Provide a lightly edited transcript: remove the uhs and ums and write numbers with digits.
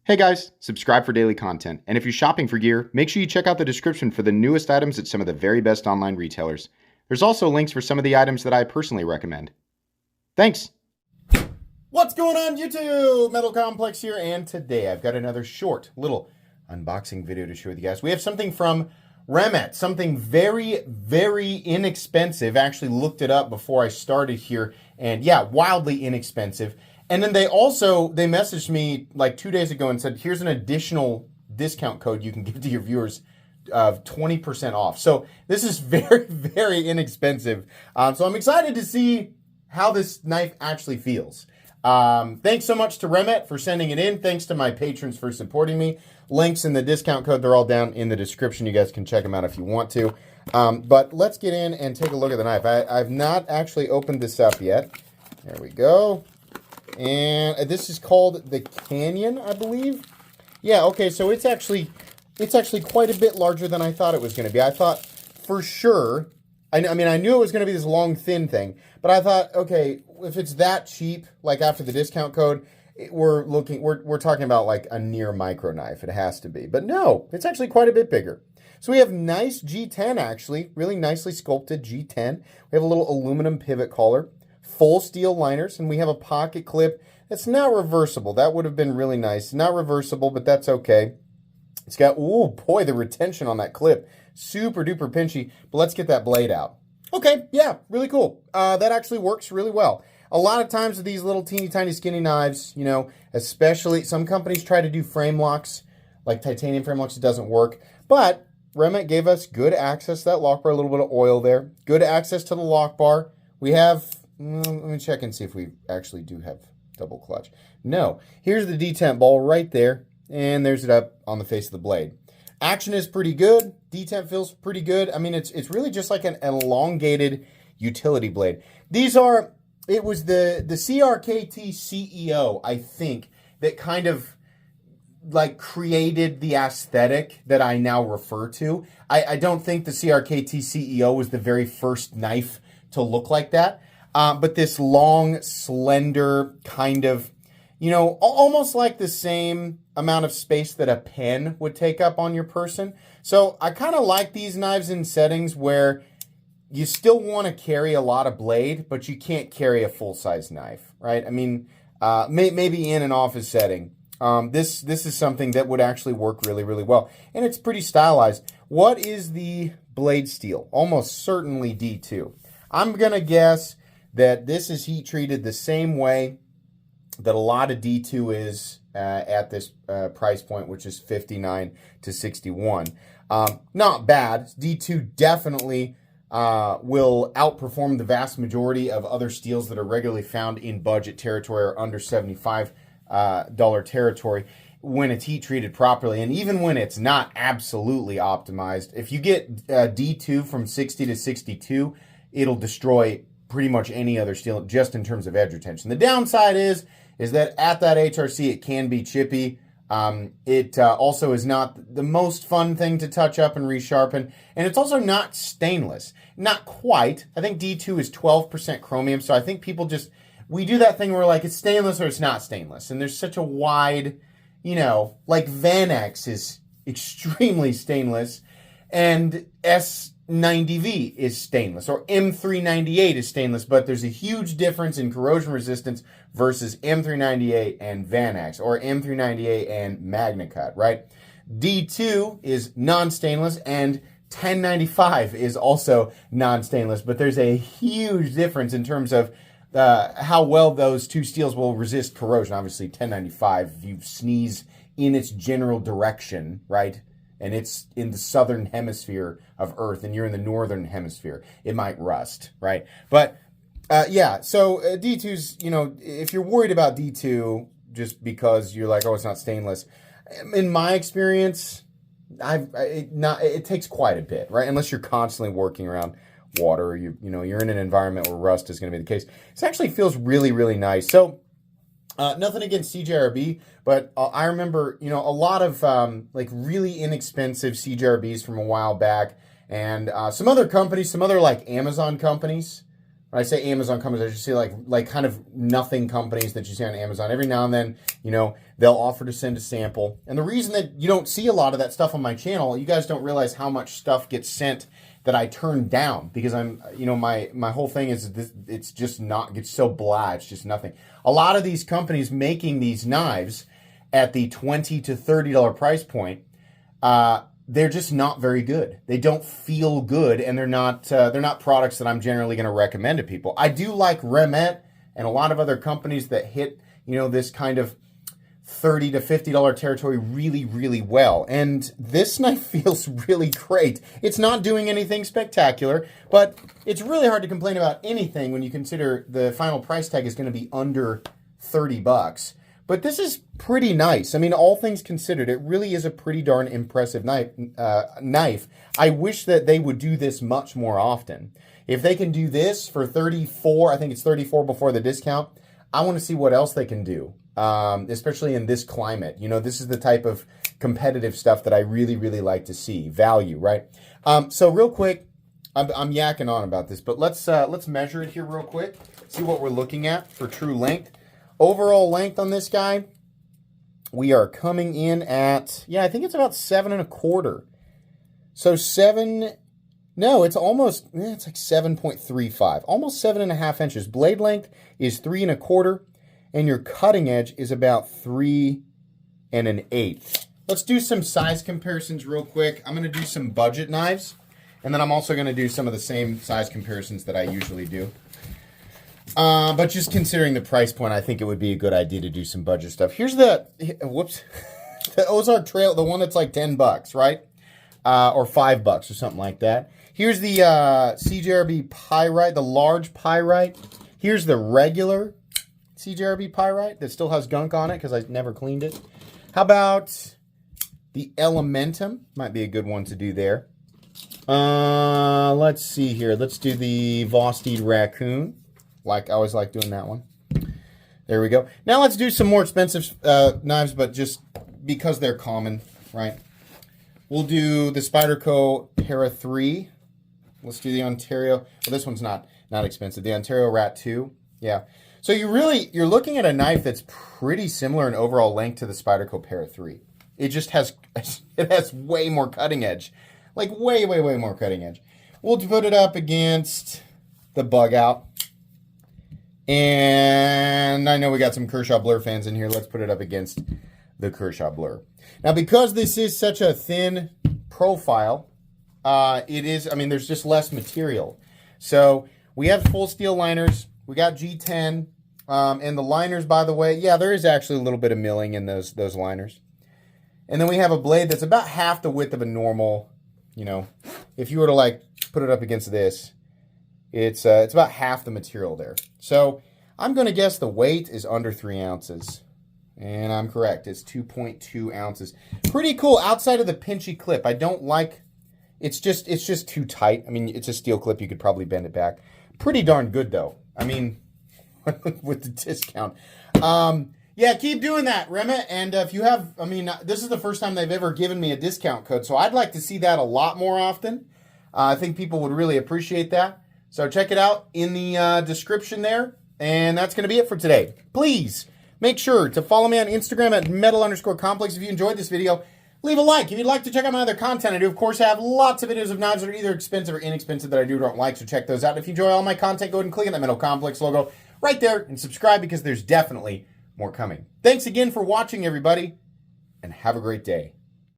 Hey guys, subscribe for daily content. And if you're shopping for gear, make sure you check out the description for the newest items at some of the very best online retailers. There's also links for some of the items that I personally recommend. Thanks! What's going on YouTube? Metal Complex here, and today I've got another short little unboxing video to share with you guys. We have something from Remette, something very, very inexpensive. I actually looked it up before I started here, and yeah, wildly inexpensive. And then they messaged me like 2 days ago and said, here's an additional discount code you can give to your viewers of 20% off. So this is very, very inexpensive. So I'm excited to see how this knife actually feels. Thanks so much to Remette for sending it in. Thanks to my patrons for supporting me. Links in the discount code, they're all down in the description. You guys can check them out if you want to. But let's get in and take a look at the knife. I've not actually opened this up yet. There we go. And this is called the Canyon, I believe. Yeah, okay, so it's actually quite a bit larger than I thought it was going to be. I thought for sure, I mean, I knew it was going to be this long, thin thing, but I thought, okay, if it's that cheap, like after the discount code, we're talking about like a near micro knife. It has to be. But no, it's actually quite a bit bigger. So we have nice G10, actually, really nicely sculpted G10. We have a little aluminum pivot collar. Full steel liners, and we have a pocket clip that's not reversible. That would have been really nice. Not reversible, but that's okay. It's got, ooh, boy, the retention on that clip. Super duper pinchy, but let's get that blade out. Okay, yeah, really cool. That actually works really well. A lot of times with these little teeny tiny skinny knives, you know, especially some companies try to do frame locks, like titanium frame locks, it doesn't work. But Remette gave us good access to that lock bar, a little bit of oil there. Good access to the lock bar. We have... let me check and see if we actually do have double clutch. No. Here's the detent ball right there, and there's it up on the face of the blade. Action is pretty good. Detent feels pretty good. I mean, it's really just like an elongated utility blade. It was the CRKT CEO, I think, that kind of like created the aesthetic that I now refer to. I don't think the CRKT CEO was the very first knife to look like that. But this long, slender kind of, you know, almost like the same amount of space that a pen would take up on your person. So I kind of like these knives in settings where you still want to carry a lot of blade, but you can't carry a full-size knife, right? I mean, maybe in an office setting. This is something that would actually work really, really well. And it's pretty stylized. What is the blade steel? Almost certainly D2. I'm going to guess that this is heat treated the same way that a lot of D2 is at this price point, which is $59 to $61. Not bad. D2 definitely will outperform the vast majority of other steels that are regularly found in budget territory or under $75 territory when it's heat treated properly. And even when it's not absolutely optimized, if you get D2 from 60 to 62, it'll destroy pretty much any other steel just in terms of edge retention. The downside is that at that HRC it can be chippy. It also is not the most fun thing to touch up and resharpen, and it's also not stainless. Not quite. I think D2 is 12% chromium, so I think people we do that thing where like it's stainless or it's not stainless, and there's such a wide, you know, like Vanex is extremely stainless, and S90V is stainless, or M398 is stainless, but there's a huge difference in corrosion resistance versus M398 and Vanex, or M398 and MagnaCut, right? D2 is non-stainless, and 1095 is also non-stainless, but there's a huge difference in terms of how well those two steels will resist corrosion. Obviously, 1095, if you sneeze in its general direction, right? And it's in the southern hemisphere of Earth, and you're in the northern hemisphere, it might rust, right? But yeah, so D2's, you know, if you're worried about D2 just because you're like, oh, it's not stainless, in my experience, it takes quite a bit, right? Unless you're constantly working around water, or you're in an environment where rust is going to be the case. This actually feels really, really nice. So nothing against CJRB, but I remember, you know, a lot of like really inexpensive CJRBs from a while back, and some other companies, some other like Amazon companies, when I say Amazon companies, I just see like kind of nothing companies that you see on Amazon. Every now and then, they'll offer to send a sample. And the reason that you don't see a lot of that stuff on my channel, you guys don't realize how much stuff gets sent that I turn down because I'm, my whole thing is this, it's just not, it's so blah, it's just nothing. A lot of these companies making these knives at the $20 to $30 price point, they're just not very good. They don't feel good, and they're not products that I'm generally going to recommend to people. I do like Remette and a lot of other companies that hit, this kind of $30 to $50 territory really, really well. And this knife feels really great. It's not doing anything spectacular, but it's really hard to complain about anything when you consider the final price tag is going to be under $30. But this is pretty nice. I mean, all things considered, it really is a pretty darn impressive knife. I wish that they would do this much more often. If they can do this for $34, I think it's $34 before the discount, I want to see what else they can do, especially in this climate. This is the type of competitive stuff that I really, really like to see. Value, right? So real quick, I'm yakking on about this, but let's measure it here real quick, see what we're looking at for true length. Overall length on this guy, we are coming in at, I think it's about 7.25. So it's almost, it's like 7.35, almost 7.5 inches. Blade length is 3.25, and your cutting edge is about 3 1/8. Let's do some size comparisons real quick. I'm going to do some budget knives, and then I'm also going to do some of the same size comparisons that I usually do. But just considering the price point, I think it would be a good idea to do some budget stuff. Here's the Ozark Trail, the one that's like $10, right? Or $5 or something like that. Here's the CJRB Pyrite, the large Pyrite. Here's the regular CJRB Pyrite that still has gunk on it because I never cleaned it. How about the Elementum? Might be a good one to do there. Let's see here. Let's do the Vosteed Raccoon. I always like doing that one. There we go. Now let's do some more expensive knives, but just because they're common, right? We'll do the Spyderco Para 3. Let's do the Ontario. Well, this one's not expensive. The Ontario Rat 2. Yeah. So you're looking at a knife that's pretty similar in overall length to the Spyderco Para 3. It just has way more cutting edge. Like way, way, way more cutting edge. We'll put it up against the Bug Out. And I know we got some Kershaw Blur fans in here. Let's put it up against the Kershaw Blur. Now, because this is such a thin profile, there's just less material. So we have full steel liners. We got G10. And the liners, by the way, there is actually a little bit of milling in those liners. And then we have a blade that's about half the width of a normal, if you were to put it up against this, it's about half the material there. So I'm going to guess the weight is under 3 ounces. And I'm correct. It's 2.2 ounces. Pretty cool outside of the pinchy clip. I don't like, it's just too tight. I mean, it's a steel clip. You could probably bend it back. Pretty darn good though. I mean, with the discount. Keep doing that, Remette. And if you have, this is the first time they've ever given me a discount code. So I'd like to see that a lot more often. I think people would really appreciate that. So check it out in the description there. And that's going to be it for today. Please make sure to follow me on Instagram at metal_complex. If you enjoyed this video, leave a like. If you'd like to check out my other content, I do, of course, have lots of videos of knives that are either expensive or inexpensive that I do or don't like. So check those out. If you enjoy all my content, go ahead and click on that Metal Complex logo right there and subscribe because there's definitely more coming. Thanks again for watching, everybody, and have a great day.